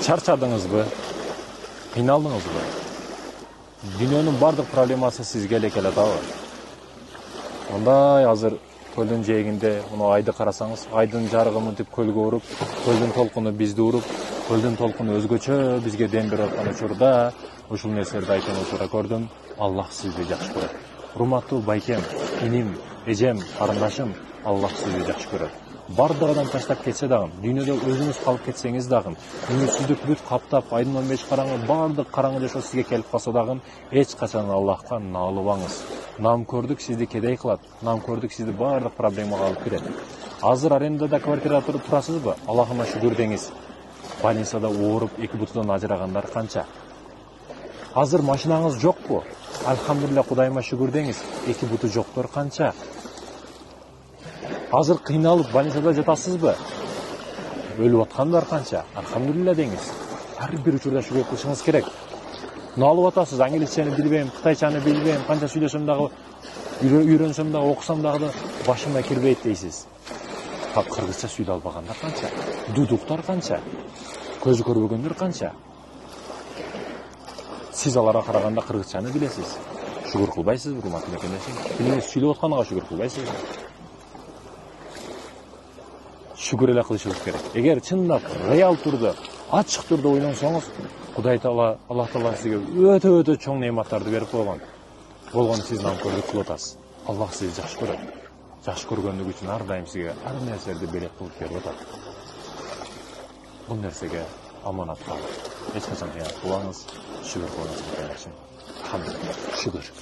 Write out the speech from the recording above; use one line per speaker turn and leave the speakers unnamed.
Чарчадыңызбы? Кыйналдыңызбы? Дүйнөнүн бардык проблемасы сизге эле келет абы? Мындай азыр көлдүн жээгинде мына айды карасаңыз, айдын жарыгы мынтип көлгө уруп, көлдүн толкуну бизди уруп, көлдүн толкуну өзгөчө бизге дем берип аткан учурда ушул нерселерди айткан учурда көрдүм. Аллах сизди жакшы көрөт. Урматтуу байкем, иним, эжем, карындашым, Аллах сизди жакшы көрөт. Бардыгынан таштап кетсе дагы, дүйнөдө өзүңүз калып кетсеңиз дагы, үмүтсүздүк бүт каптап, айдын 15 караңгы, бардык караңгы жашоо сизге келип калса дагы, эч качан Аллахка наалыбаңыз. Намкөрдүк сизди кедей кылат, намкөрдүк сизди бардык проблемага алып кирет. Азыр арендада квартирада турасызбы? Аллахыма шүгүр деңиз. Больницада ооруп, эки бутудан ажырагандар канча? Азыр машинаңыз жокпу? Алхамдулилля, Кудайыма шүгүр деңиз. Эки буту жоктор канча? Азыр кыйналып больницада жатасызбы? Өлүп аткандар канча? Алхамдулилля деңиз. Ар бир учурда шүгүр кылышыңыз керек. Налып атасыз, англисчени билбейм, кытайчаны билбейм, канча сүйлөсөм дагы, үйрөнсөм дагы, окусам дагы башыма кирбейт дейсиз. Кыргызча сүйлөй албагандар канча? Дудуктар канча? Көзү көрбөгөндөр канча? Сиз аларга караганда кыргызчаны билесиз. Шүгүр кылбайсызбы, урматтуу мекендешим? Билиңиз, сүйлөп атканга шүгүр кылбайсызбы? Шүгүр эле кылышыбыз керек. Эгер чындап реал турда, ачык турда ойлонсоңуз, Кудай Таала, Аллах Таала сизге өтө чоң неаматтарды берип койгон. Болгону сиз намкөрлүк кылып атасыз. Аллах сизди жакшы көрөт. Жакшы көргөндүгү үчүн ар дайым сизге ар нерселерди белек кылып берип атат. Бул нерсеге аманат калып, эч качан кыянат кылбаңыз, шүгүр кылыңыз. Шүгүр.